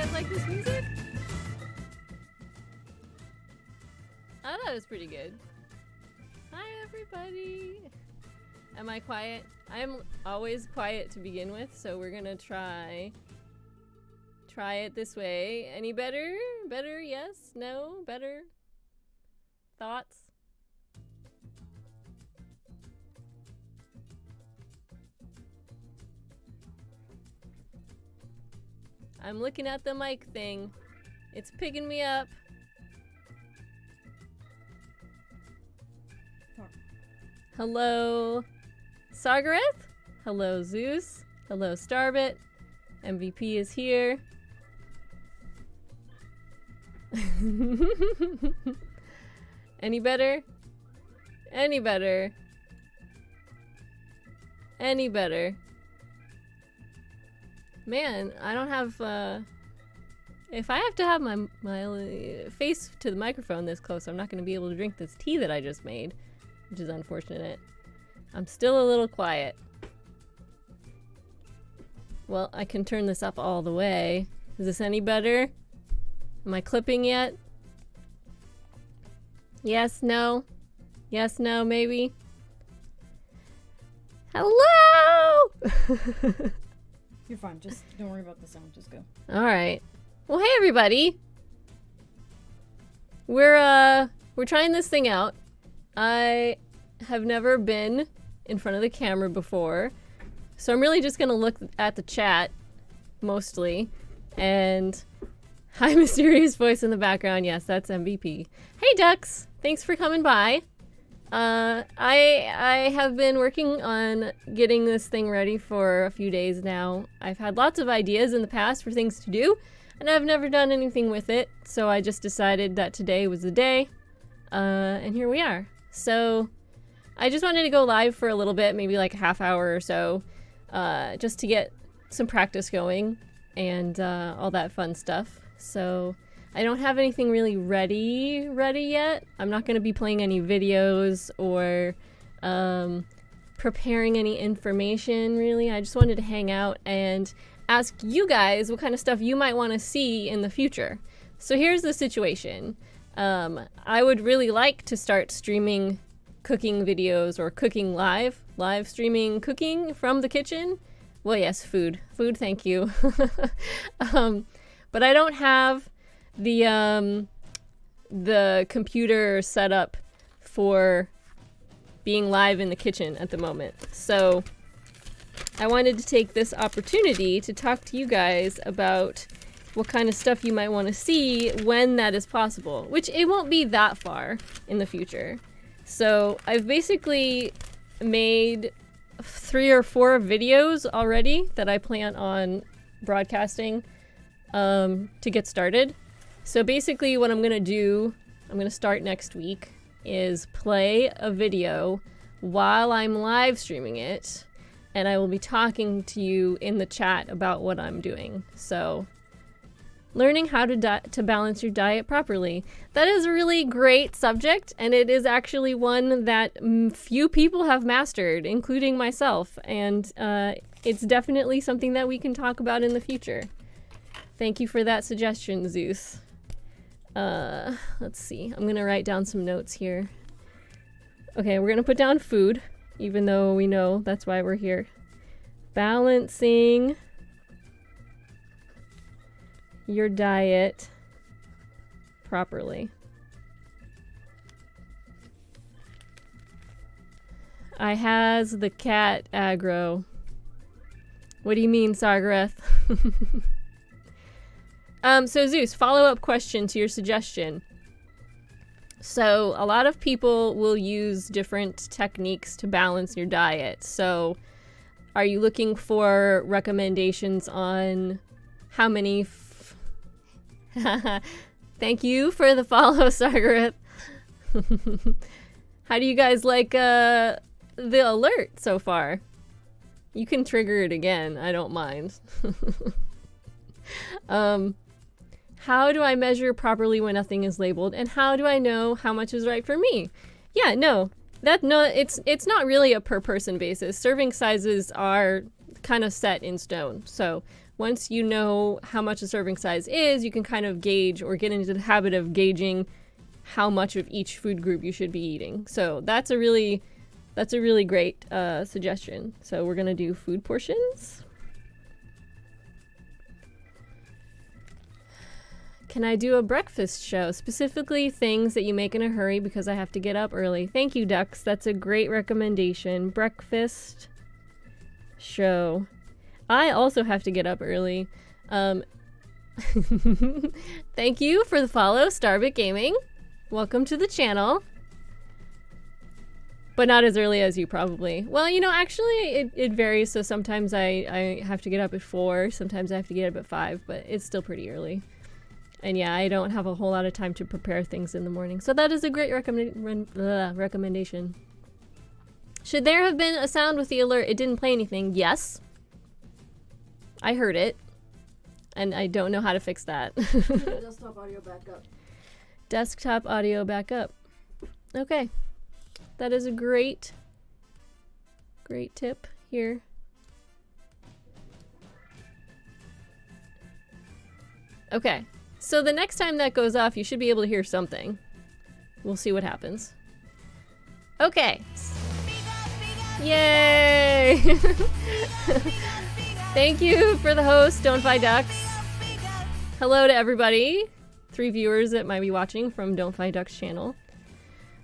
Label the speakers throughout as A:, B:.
A: guys like this music? I thought it was pretty good. Hi, everybody. Am I quiet? I'm always quiet to begin with, so we're gonna try it this way. Any better? Better? Yes? No? Better? Thoughts? I'm looking at the mic thing. It's picking me up. Hello, Sargareth. Hello, Zeus. Hello, Starbit. MVP is here. Any better? Any better? Any better? Man, I don't have, if I have to have my face to the microphone this close, I'm not going to be able to drink this tea that I just made, which is unfortunate. I'm still a little quiet. Well, I can turn this up all the way. Is this any better? Am I clipping yet? Yes, no? Yes, no, maybe? Hello!
B: You're fine. Just don't worry about the sound. Just go.
A: All right. Well, hey everybody. We're trying this thing out. I have never been in front of the camera before, so I'm really just gonna look at the chat mostly. And hi, mysterious voice in the background. Yes, that's MVP. Hey, ducks. Thanks for coming by. I have been working on getting this thing ready for a few days now. I've had lots of ideas in the past for things to do, and I've never done anything with it, so I just decided that today was the day, and here we are. So I just wanted to go live for a little bit, maybe like a half hour or so, just to get some practice going and all that fun stuff. So I don't have anything really ready yet. I'm not going to be playing any videos or preparing any information, really. I just wanted to hang out and ask you guys what kind of stuff you might want to see in the future. So here's the situation. I would really like to start streaming cooking videos or cooking live streaming cooking from the kitchen. Well, yes, food, thank you. But I don't have the computer set up for being live in the kitchen at the moment. So I wanted to take this opportunity to talk to you guys about what kind of stuff you might want to see when that is possible, which it won't be that far in the future. So I've basically made 3 or 4 videos already that I plan on broadcasting to get started. So basically what I'm going to do, I'm going to start next week, is play a video while I'm live streaming it, and I will be talking to you in the chat about what I'm doing. So learning how to balance your diet properly. That is a really great subject, and it is actually one that few people have mastered, including myself, and it's definitely something that we can talk about in the future. Thank you for that suggestion, Zeus. Let's see. I'm gonna write down some notes here. Okay, we're gonna put down food, even though we know that's why we're here. Balancing your diet properly. I has the cat aggro. What do you mean, Sargareth? So Zeus, follow-up question to your suggestion. So a lot of people will use different techniques to balance your diet. So are you looking for recommendations on how many Thank you for the follow, Sargareth. How do you guys like the alert so far? You can trigger it again, I don't mind. How do I measure properly when nothing is labeled, and how do I know how much is right for me? Yeah, it's not really a per person basis. Serving sizes are kind of set in stone. So once you know how much a serving size is, you can kind of gauge or get into the habit of gauging how much of each food group you should be eating. So that's a really great suggestion. So we're gonna do food portions. Can I do a breakfast show? Specifically things that you make in a hurry because I have to get up early. Thank you, Ducks. That's a great recommendation. Breakfast show. I also have to get up early. Thank you for the follow, Starbit Gaming. Welcome to the channel. But not as early as you probably. Well, you know, actually it varies. So sometimes I have to get up at 4. Sometimes I have to get up at 5, but it's still pretty early. And yeah, I don't have a whole lot of time to prepare things in the morning. So that is a great recommendation. Should there have been a sound with the alert? It didn't play anything. Yes. I heard it. And I don't know how to fix that.
B: Desktop audio backup.
A: Desktop audio backup. Okay. That is a great tip here. Okay. So the next time that goes off, you should be able to hear something. We'll see what happens. Okay. Yay! Thank you for the host, Don't Fi Ducks. Hello to everybody. 3 viewers that might be watching from Don't Fi Ducks channel.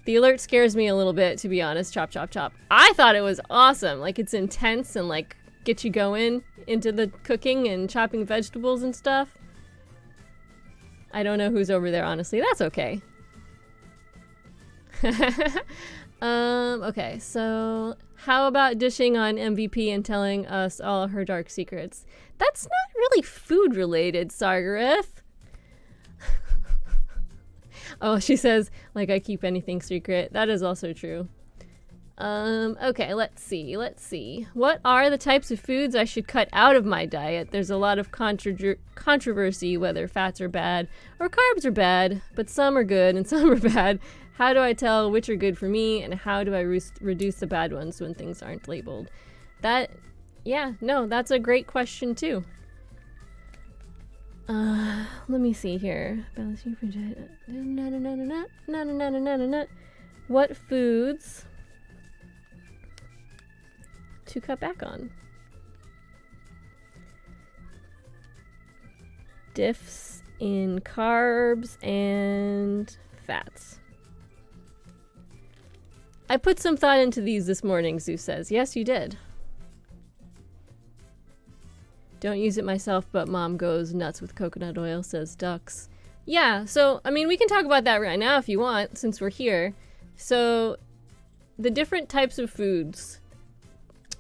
A: The alert scares me a little bit, to be honest. Chop, chop, chop. I thought it was awesome. Like, it's intense and, like, get you going into the cooking and chopping vegetables and stuff. I don't know who's over there, honestly. That's okay. Okay, so how about dishing on MVP and telling us all her dark secrets? That's not really food related, Sargareth. Oh, she says, like I keep anything secret. That is also true. Okay, let's see. What are the types of foods I should cut out of my diet? There's a lot of controversy whether fats are bad or carbs are bad, but some are good and some are bad. How do I tell which are good for me, and how do I reduce the bad ones when things aren't labeled? That's a great question too. Let me see here. What foods to cut back on? Diffs in carbs and fats. I put some thought into these this morning, Zeus says. Yes, you did. Don't use it myself, but mom goes nuts with coconut oil, says Ducks. Yeah, so, I mean, we can talk about that right now if you want, since we're here. So, the different types of foods.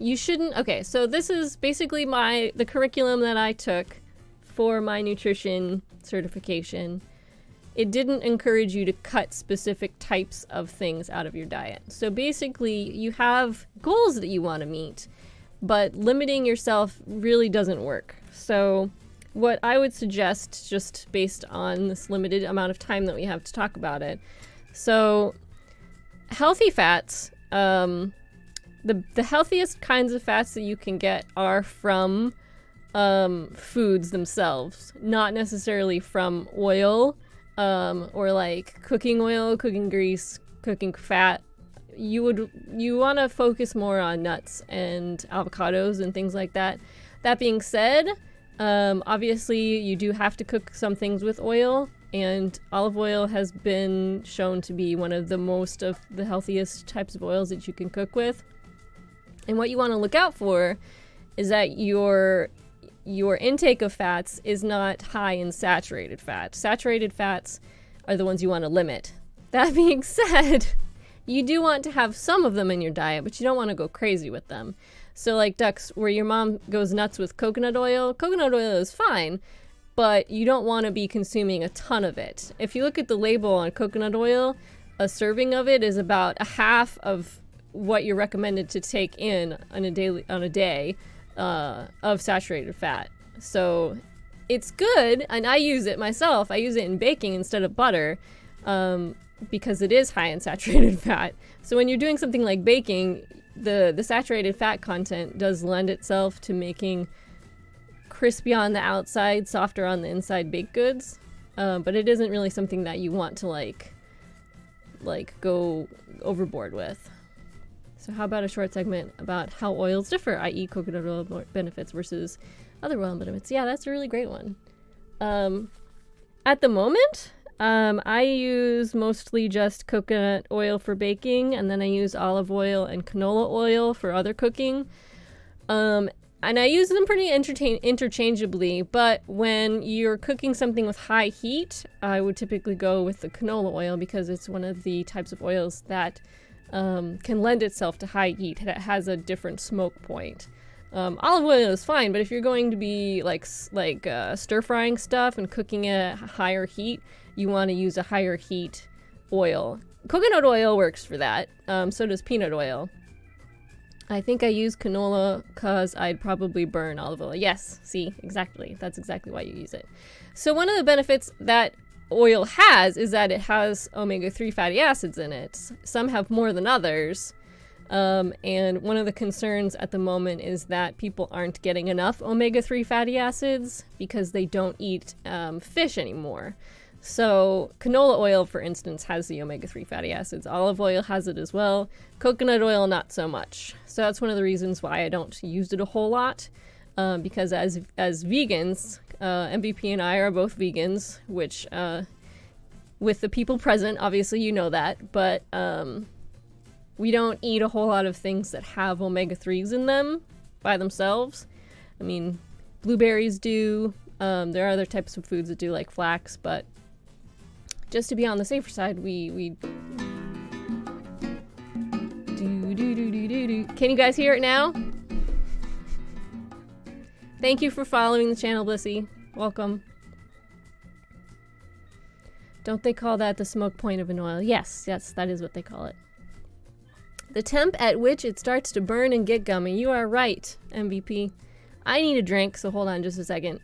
A: You shouldn't... Okay, so this is basically the curriculum that I took for my nutrition certification. It didn't encourage you to cut specific types of things out of your diet. So basically, you have goals that you want to meet, but limiting yourself really doesn't work. So what I would suggest, just based on this limited amount of time that we have to talk about it, so healthy fats, the healthiest kinds of fats that you can get are from foods themselves, not necessarily from oil, or like cooking oil, cooking grease, cooking fat. You want to focus more on nuts and avocados and things like that. That being said, obviously you do have to cook some things with oil, and olive oil has been shown to be one of the healthiest types of oils that you can cook with. And what you want to look out for is that your intake of fats is not high in saturated fat. Saturated fats are the ones you want to limit. That being said, you do want to have some of them in your diet, but you don't want to go crazy with them. So like Ducks, where your mom goes nuts with coconut oil is fine, but you don't want to be consuming a ton of it. If you look at the label on coconut oil, a serving of it is about a half of what you're recommended to take in on a day of saturated fat. So it's good, and I use it myself. I use it in baking instead of butter, because it is high in saturated fat. So when you're doing something like baking, the saturated fat content does lend itself to making crispy on the outside, softer on the inside baked goods. But it isn't really something that you want to like go overboard with. So how about a short segment about how oils differ, i.e. coconut oil benefits versus other oil benefits? Yeah, that's a really great one. At the moment, I use mostly just coconut oil for baking, and then I use olive oil and canola oil for other cooking. And I use them pretty interchangeably, but when you're cooking something with high heat, I would typically go with the canola oil because it's one of the types of oils that can lend itself to high heat. It has a different smoke point. Olive oil is fine, but if you're going to be like stir frying stuff and cooking at higher heat, you want to use a higher heat oil. Coconut oil works for that. So does peanut oil. I think I use canola because I'd probably burn olive oil. Yes, see, exactly. That's exactly why you use it. So one of the benefits that oil has is that it has omega-3 fatty acids in it. Some have more than others. And one of the concerns at the moment is that people aren't getting enough omega-3 fatty acids because they don't eat fish anymore. So canola oil, for instance, has the omega-3 fatty acids. Olive oil has it as well. Coconut oil, not so much. So that's one of the reasons why I don't use it a whole lot. Because as vegans, MVP and I are both vegans, which with the people present, obviously you know that. But we don't eat a whole lot of things that have omega-3s in them by themselves. I mean, blueberries do. There are other types of foods that do, like flax, but just to be on the safer side, we do. Can you guys hear it now? Thank you for following the channel, Blissy. Welcome. Don't they call that the smoke point of an oil? Yes, that is what they call it. The temp at which it starts to burn and get gummy. You are right, MVP. I need a drink, so hold on just a second.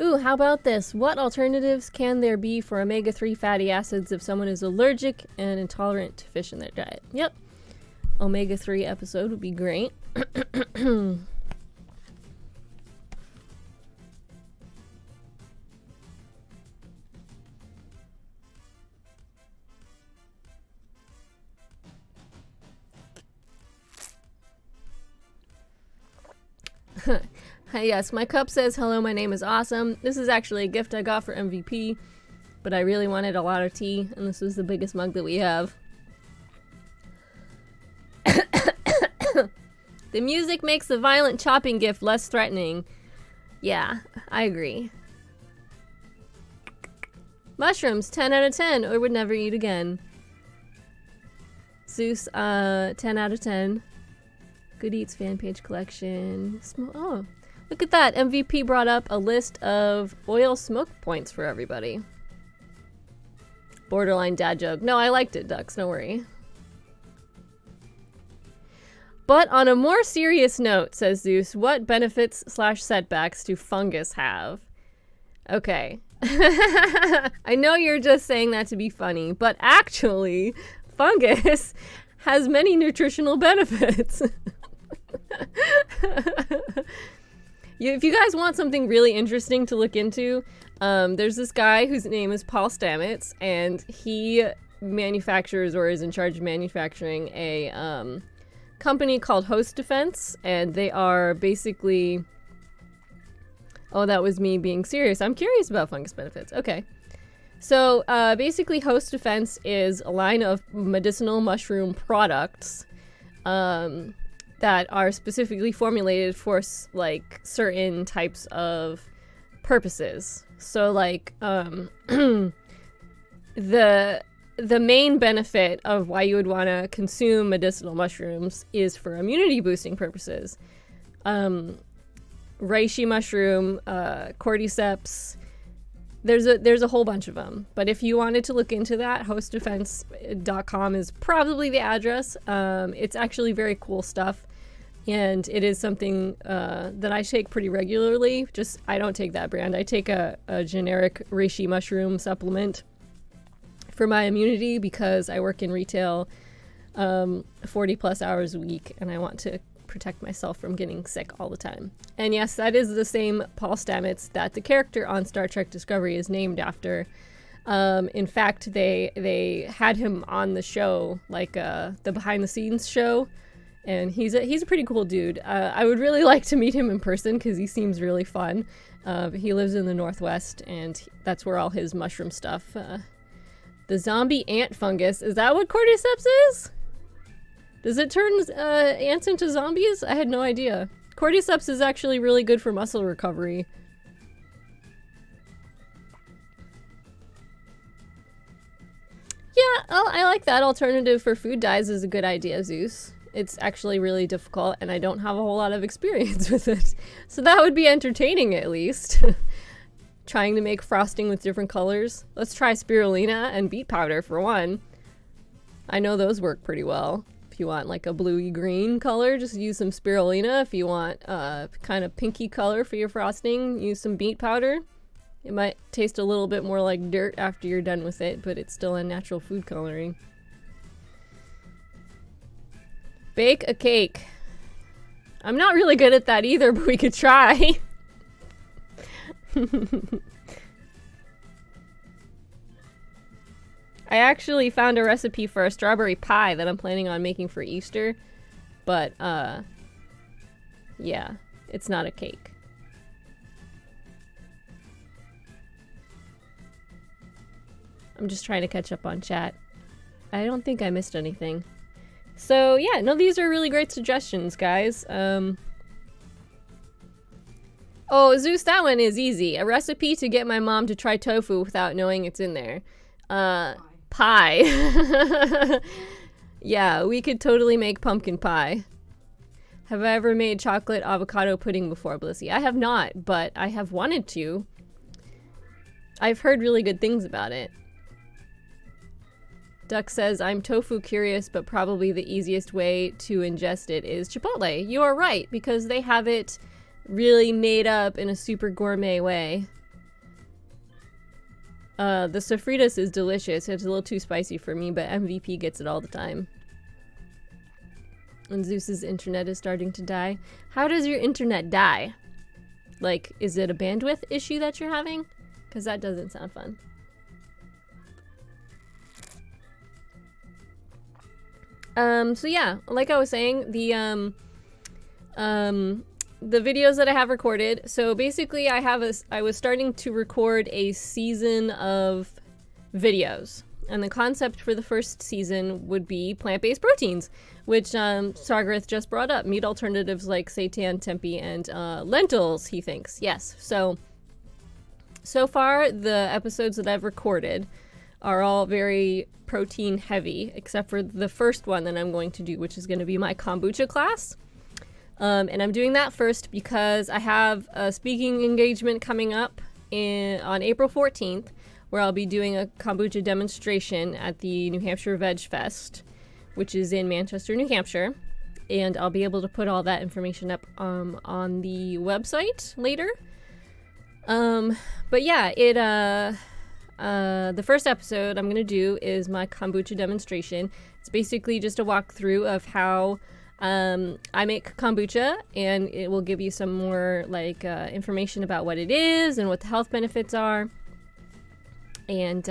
A: Ooh, how about this? What alternatives can there be for omega-3 fatty acids if someone is allergic and intolerant to fish in their diet? Yep. Omega-3 episode would be great. Yes, my cup says, hello, my name is Awesome. This is actually a gift I got for MVP, but I really wanted a lot of tea, and this is the biggest mug that we have. The music makes the violent chopping gift less threatening. Yeah, I agree. Mushrooms, 10 out of 10, or would never eat again. Zeus, 10 out of 10. Good Eats fan page collection. Oh, look at that. MVP brought up a list of oil smoke points for everybody. Borderline dad joke. No, I liked it, Ducks. Don't worry. But on a more serious note, says Zeus, what benefits / setbacks do fungus have? Okay. I know you're just saying that to be funny, but actually, fungus has many nutritional benefits. If you guys want something really interesting to look into, there's this guy whose name is Paul Stamets, and he manufactures or is in charge of manufacturing a company called Host Defense, and they are basically... Oh, that was me being serious. I'm curious about fungus benefits. Okay. So basically Host Defense is a line of medicinal mushroom products that are specifically formulated for like certain types of purposes. So like the main benefit of why you would want to consume medicinal mushrooms is for immunity boosting purposes. Reishi mushroom, cordyceps, there's a whole bunch of them. But if you wanted to look into that, hostdefense.com is probably the address. It's actually very cool stuff. And it is something that I take pretty regularly. Just, I don't take that brand. I take a generic reishi mushroom supplement. for my immunity because I work in retail 40 plus hours a week and I want to protect myself from getting sick all the time. And yes, that is the same Paul Stamets that the character on Star Trek Discovery is named after. In fact, they had him on the show, like the behind the scenes show, and he's a pretty cool dude. I would really like to meet him in person because he seems really fun. He lives in the Northwest, and that's where all his mushroom stuff. The zombie ant fungus, is that what cordyceps is? Does it turn ants into zombies? I had no idea. Cordyceps is actually really good for muscle recovery. Yeah, oh, I like that. Alternative for food dyes is a good idea, Zeus. It's actually really difficult, and I don't have a whole lot of experience with it. So that would be entertaining, at least. Trying to make frosting with different colors. Let's try spirulina and beet powder for one. I know those work pretty well. If you want like a bluey green color, just use some spirulina. If you want kind of pinky color for your frosting, use some beet powder. It might taste a little bit more like dirt after you're done with it, but it's still a natural food coloring. Bake a cake. I'm not really good at that either, but we could try. I actually found a recipe for a strawberry pie that I'm planning on making for Easter, but yeah, it's not a cake. I'm just trying to catch up on chat. I don't think I missed anything. So yeah, no, these are really great suggestions, guys. Oh, Zeus, that one is easy. A recipe to get my mom to try tofu without knowing it's in there. Pie. Yeah, we could totally make pumpkin pie. Have I ever made chocolate avocado pudding before, Blissy? I have not, but I have wanted to. I've heard really good things about it. Duck says, I'm tofu curious, but probably the easiest way to ingest it is Chipotle. You are right, because they have it really made up in a super gourmet way. The sofritas is delicious. It's a little too spicy for me, but MVP gets it all the time. And Zeus's internet is starting to die. How does your internet die? Like, is it a bandwidth issue that you're having? Because that doesn't sound fun. So yeah, like I was saying, the videos that I have recorded. So basically I was starting to record a season of videos. And the concept for the first season would be plant-based proteins, which Sagarth just brought up. Meat alternatives like seitan, tempeh, and lentils, he thinks. Yes. So far, the episodes that I've recorded are all very protein heavy, except for the first one that I'm going to do, which is going to be my kombucha class. And I'm doing that first because I have a speaking engagement coming up on April 14th, where I'll be doing a kombucha demonstration at the New Hampshire Veg Fest, which is in Manchester, New Hampshire. And I'll be able to put all that information up on the website later. But yeah, the first episode I'm going to do is my kombucha demonstration. It's basically just a walkthrough of how I make kombucha, and it will give you some more like information about what it is and what the health benefits are. And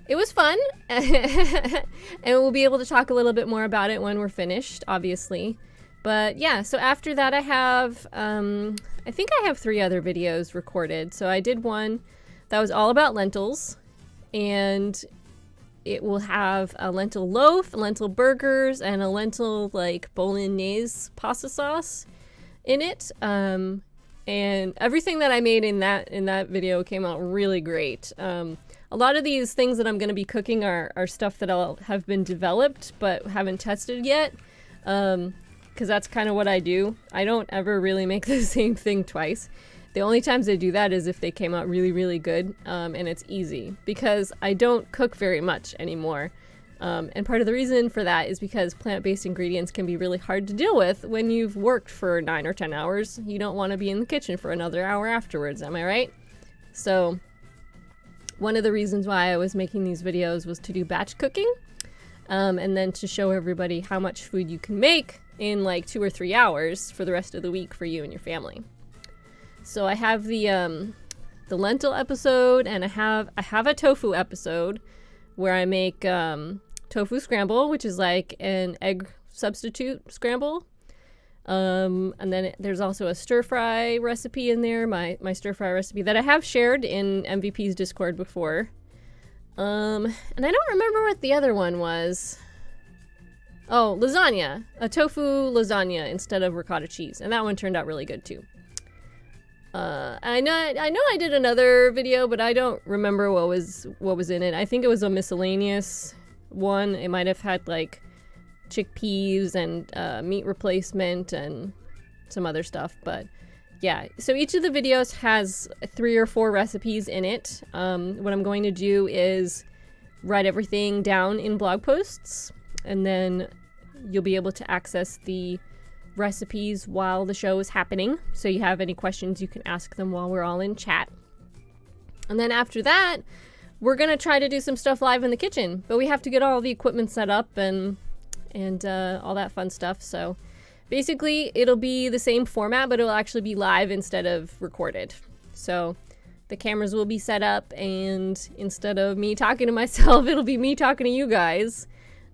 A: it was fun, and we'll be able to talk a little bit more about it when we're finished, obviously. But yeah, so after that I have, I think I have 3 other videos recorded. So I did one that was all about lentils, and it will have a lentil loaf, lentil burgers, and a lentil like bolognese pasta sauce in it. And everything that I made in that video came out really great. A lot of these things that I'm going to be cooking are stuff that I'll have been developed but haven't tested yet, because that's kind of what I do. I don't ever really make the same thing twice. The only times I do that is if they came out really, really good, and it's easy, because I don't cook very much anymore. And part of the reason for that is because plant-based ingredients can be really hard to deal with when you've worked for 9 or 10 hours. You don't want to be in the kitchen for another hour afterwards, am I right? So one of the reasons why I was making these videos was to do batch cooking, and then to show everybody how much food you can make in like 2 or 3 hours for the rest of the week for you and your family. So I have the lentil episode, and I have a tofu episode where I make tofu scramble, which is like an egg substitute scramble. And then there's also a stir fry recipe in there, my stir fry recipe that I have shared in MVP's Discord before. And I don't remember what the other one was. Oh, lasagna, a tofu lasagna instead of ricotta cheese, and that one turned out really good too. I know I did another video, but I don't remember what was in it. I think it was a miscellaneous one. It might have had like chickpeas and meat replacement and some other stuff, but yeah. So each of the videos has 3 or 4 recipes in it. What I'm going to do is write everything down in blog posts, and then you'll be able to access the recipes while the show is happening. So you have any questions, you can ask them while we're all in chat. And then after that, we're gonna try to do some stuff live in the kitchen, but we have to get all the equipment set up and all that fun stuff. So basically it'll be the same format, but it'll actually be live instead of recorded. So the cameras will be set up, and instead of me talking to myself, it'll be me talking to you guys,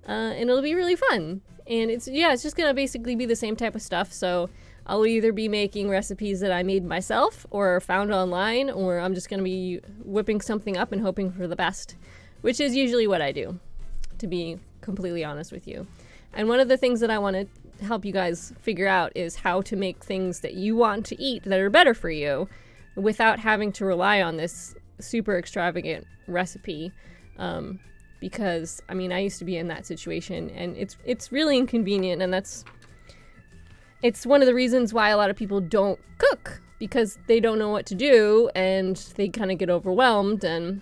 A: and it'll be really fun. And it's just gonna basically be the same type of stuff. So I'll either be making recipes that I made myself or found online, or I'm just gonna be whipping something up and hoping for the best, which is usually what I do, to be completely honest with you. And one of the things that I want to help you guys figure out is how to make things that you want to eat that are better for you without having to rely on this super extravagant recipe. Because I mean, I used to be in that situation, and it's really inconvenient, and it's one of the reasons why a lot of people don't cook, because they don't know what to do and they kind of get overwhelmed, and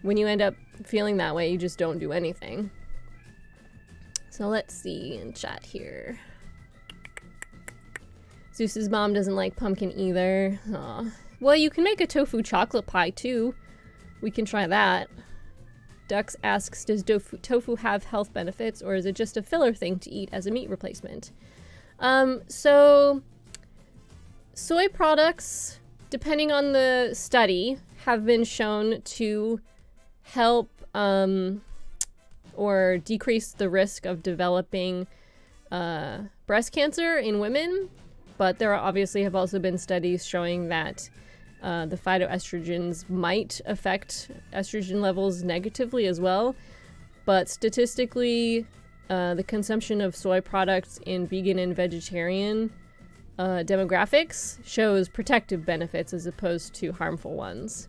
A: when you end up feeling that way, you just don't do anything. So let's see in chat here. Zeus's mom doesn't like pumpkin either. Aw. Well, you can make a tofu chocolate pie too. We can try that. Dux asks, does tofu have health benefits, or is it just a filler thing to eat as a meat replacement? So soy products, depending on the study, have been shown to help or decrease the risk of developing breast cancer in women, but there obviously have also been studies showing that the phytoestrogens might affect estrogen levels negatively as well. But statistically, the consumption of soy products in vegan and vegetarian demographics shows protective benefits as opposed to harmful ones.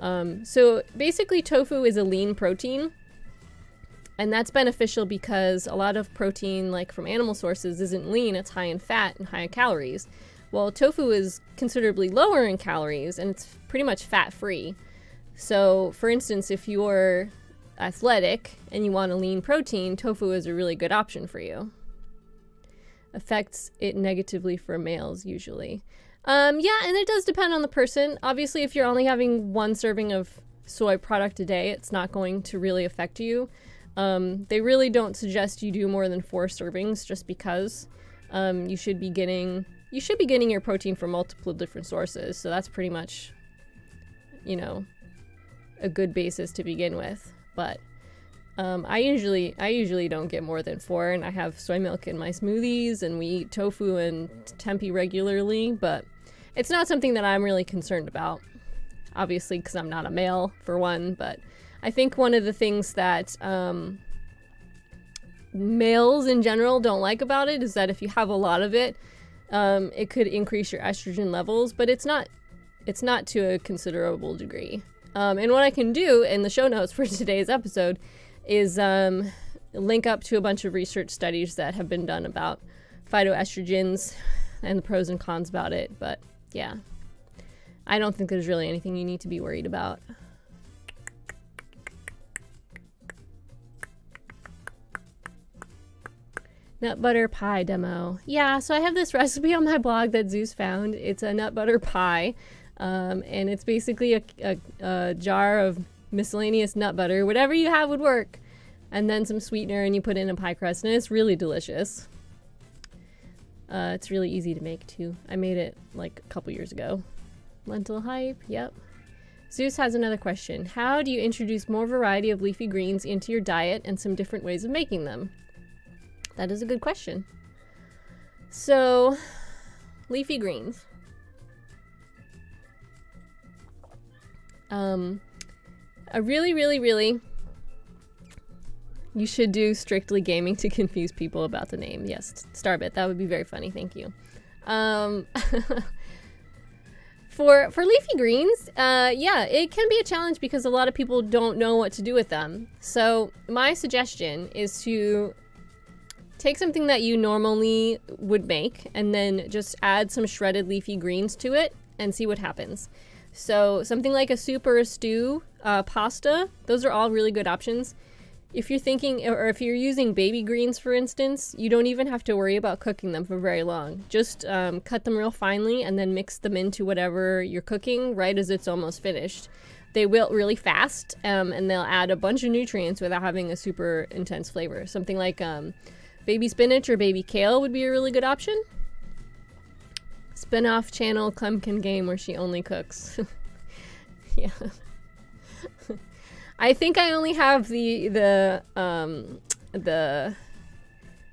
A: So basically, tofu is a lean protein, and that's beneficial because a lot of protein, like from animal sources, isn't lean. It's high in fat and high in calories. Well, tofu is considerably lower in calories, and it's pretty much fat-free. So, for instance, if you're athletic and you want a lean protein, tofu is a really good option for you. Affects it negatively for males, usually. Yeah, and it does depend on the person. Obviously, if you're only having 1 serving of soy product a day, it's not going to really affect you. They really don't suggest you do more than 4 servings just because you should be getting your protein from multiple different sources. So that's pretty much, you know, a good basis to begin with. But I usually don't get more than 4, and I have soy milk in my smoothies, and we eat tofu and tempeh regularly, but it's not something that I'm really concerned about, obviously, because I'm not a male, for one. But I think one of the things that males in general don't like about it is that if you have a lot of it, it could increase your estrogen levels, but it's not to a considerable degree. And what I can do in the show notes for today's episode is link up to a bunch of research studies that have been done about phytoestrogens and the pros and cons about it. But yeah, I don't think there's really anything you need to be worried about. Nut butter pie demo. Yeah, so I have this recipe on my blog that Zeus found. It's a nut butter pie. And it's basically a jar of miscellaneous nut butter. Whatever you have would work. And then some sweetener, and you put in a pie crust, and it's really delicious. It's really easy to make, too. I made it, like, a couple years ago. Lentil hype, yep. Zeus has another question. How do you introduce more variety of leafy greens into your diet and some different ways of making them? That is a good question. So, leafy greens. I really, you should do strictly gaming to confuse people about the name. Yes, Starbit, that would be very funny, thank you. For leafy greens, yeah, it can be a challenge because a lot of people don't know what to do with them. So my suggestion is to take something that you normally would make and then just add some shredded leafy greens to it and see what happens. So something like a soup or a stew, pasta, those are all really good options. If you're thinking, or if you're using baby greens, for instance, you don't even have to worry about cooking them for very long. Just cut them real finely and then mix them into whatever you're cooking right as it's almost finished. They wilt really fast, and they'll add a bunch of nutrients without having a super intense flavor. Something like baby spinach or baby kale would be a really good option. Spin-off channel Clem Can Game where she only cooks. Yeah. I think I only have the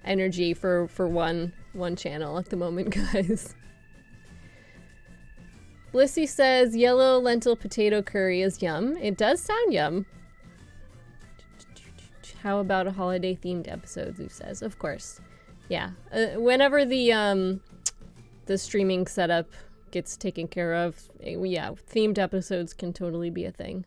A: energy for one channel at the moment, guys. Blissy says yellow lentil potato curry is yum. It does sound yum. How about a holiday themed episode? Zeus says, of course. Yeah. Whenever the streaming setup gets taken care of, yeah, themed episodes can totally be a thing.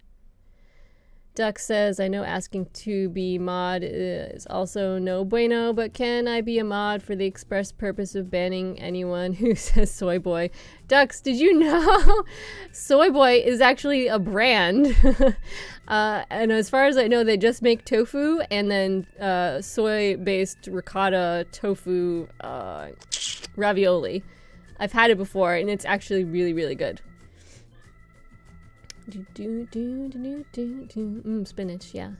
A: Duck says, I know asking to be mod is also no bueno, but can I be a mod for the express purpose of banning anyone who says soy boy? Ducks, did you know soy boy is actually a brand? And as far as I know, they just make tofu and then soy-based ricotta tofu ravioli. I've had it before, and it's actually really, really good. Spinach, yeah.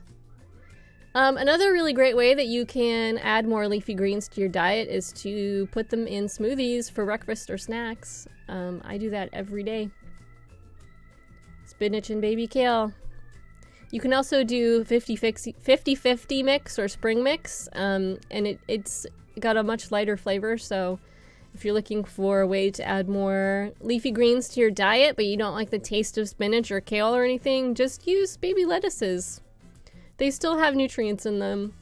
A: Another really great way that you can add more leafy greens to your diet is to put them in smoothies for breakfast or snacks. I do that every day. Spinach and baby kale. You can also do 50-50 mix or spring mix, and it's got a much lighter flavor, so if you're looking for a way to add more leafy greens to your diet, but you don't like the taste of spinach or kale or anything, just use baby lettuces. They still have nutrients in them.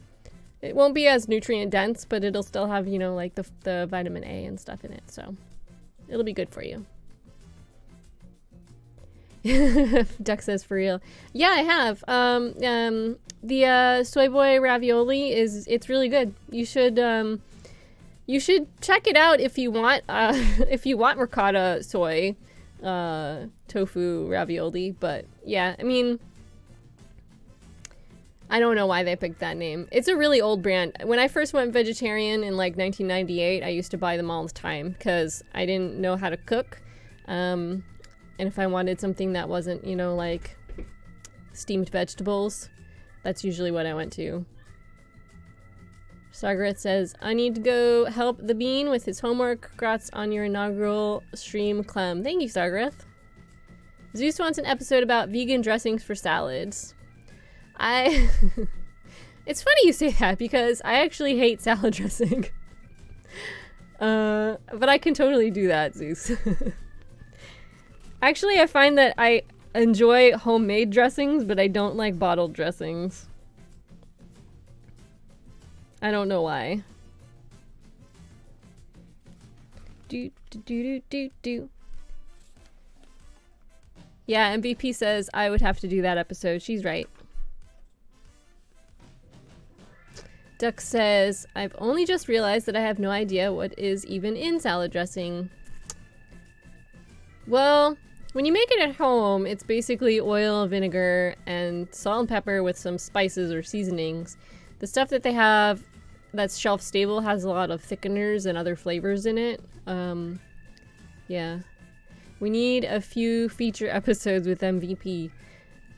A: It won't be as nutrient dense, but it'll still have, you know, like the vitamin A and stuff in it, so it'll be good for you. Duck says for real. Yeah, I have. The soy boy ravioli it's really good. You should check it out if you want ricotta soy tofu ravioli, but yeah, I mean, I don't know why they picked that name. It's a really old brand. When I first went vegetarian in like 1998, I used to buy them all the time because I didn't know how to cook. And if I wanted something that wasn't, you know, like steamed vegetables, that's usually what I went to. Sargaret says, I need to go help the bean with his homework. Congrats on your inaugural stream, Clem. Thank you, Sargaret. Zeus wants an episode about vegan dressings for salads. It's funny you say that because I actually hate salad dressing. But I can totally do that, Zeus. Actually, I find that I enjoy homemade dressings, but I don't like bottled dressings. I don't know why. Do. Yeah, MVP says I would have to do that episode. She's right. Duck says, I've only just realized that I have no idea what is even in salad dressing. Well, when you make it at home, it's basically oil, vinegar, and salt and pepper with some spices or seasonings. The stuff that they have that's shelf stable has a lot of thickeners and other flavors in it. Yeah. We need a few feature episodes with MVP.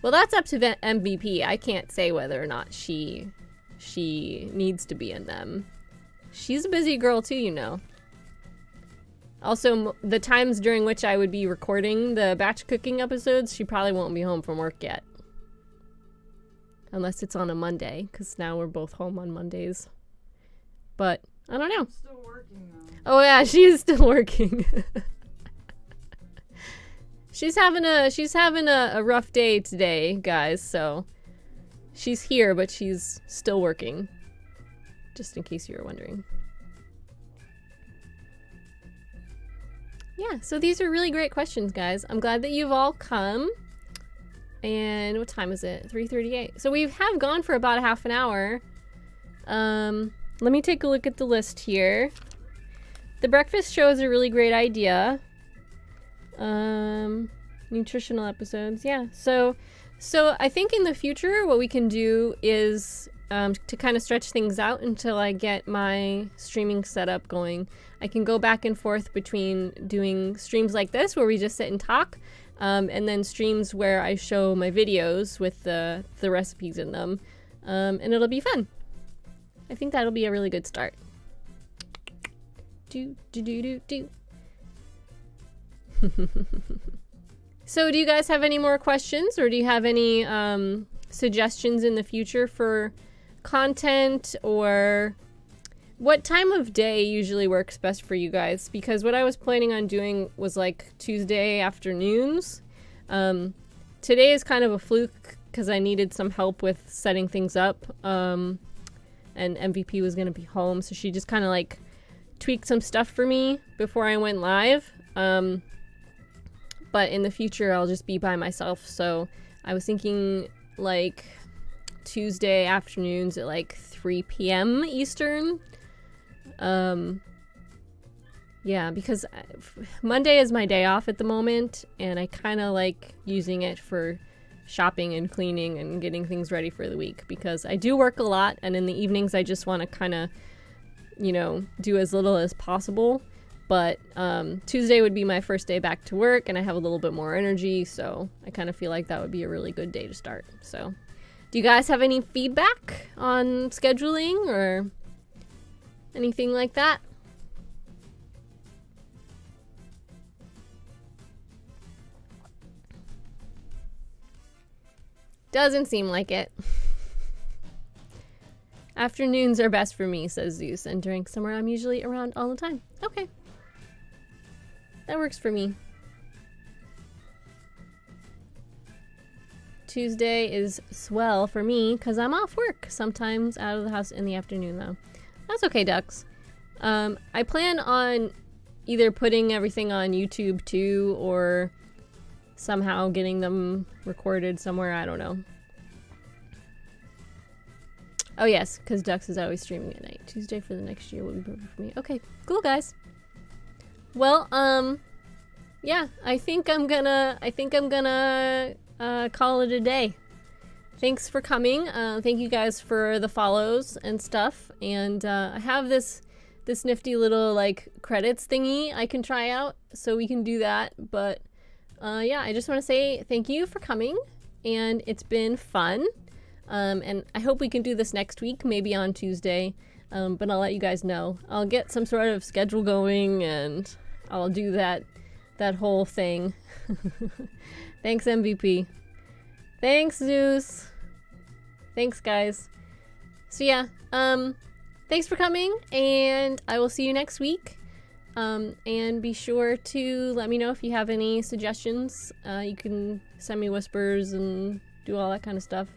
A: Well, that's up to MVP. I can't say whether or not she needs to be in them. She's a busy girl too, you know. Also, the times during which I would be recording the batch cooking episodes, she probably won't be home from work yet. Unless it's on a Monday, because now we're both home on Mondays. But, I don't know.
B: I'm still working though.
A: Oh yeah, she is still working. She's having a rough day today, guys, so she's here, but she's still working. Just in case you were wondering. Yeah, so these are really great questions, guys. I'm glad that you've all come. And what time is it? 3:38. So we have gone for about a half an hour. Let me take a look at the list here. The breakfast show is a really great idea. Nutritional episodes, yeah. So I think in the future what we can do is to kind of stretch things out until I get my streaming setup going. I can go back and forth between doing streams like this where we just sit and talk, and then streams where I show my videos with the recipes in them, and it'll be fun. I think that'll be a really good start. Do. So do you guys have any more questions, or do you have any suggestions in the future for content, or what time of day usually works best for you guys? Because what I was planning on doing was like Tuesday afternoons. Today is kind of a fluke because I needed some help with setting things up, and MVP was going to be home, so she just kind of like tweaked some stuff for me before I went live. But in the future I'll just be by myself, so I was thinking like Tuesday afternoons at like 3 p.m. Eastern. Yeah, because Monday is my day off at the moment, and I kind of like using it for shopping and cleaning and getting things ready for the week, because I do work a lot, and in the evenings I just want to kind of, you know, do as little as possible. But Tuesday would be my first day back to work, and I have a little bit more energy, so I kind of feel like that would be a really good day to start. So, do you guys have any feedback on scheduling or anything like that? Doesn't seem like it. Afternoons are best for me, says Zeus, and during summer I'm usually around all the time. Okay. That works for me. Tuesday is swell for me because I'm off work. Sometimes out of the house in the afternoon, though. That's okay, ducks. I plan on either putting everything on YouTube too, or somehow getting them recorded somewhere. I don't know. Oh yes, because Ducks is always streaming at night. Tuesday for the next year will be perfect for me. Okay, cool, guys. Well, yeah, I think I'm gonna call it a day. Thanks for coming. Thank you guys for the follows and stuff. And I have this nifty little like credits thingy I can try out, so we can do that. But yeah, I just want to say thank you for coming, and it's been fun. And I hope we can do this next week, maybe on Tuesday. But I'll let you guys know. I'll get some sort of schedule going, and I'll do that whole thing. Thanks, MVP. Thanks, Zeus. Thanks, guys. So yeah, thanks for coming, and I will see you next week. And be sure to let me know if you have any suggestions. You can send me whispers and do all that kind of stuff.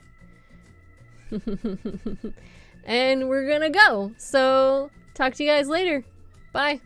A: And we're gonna go. So talk to you guys later. Bye.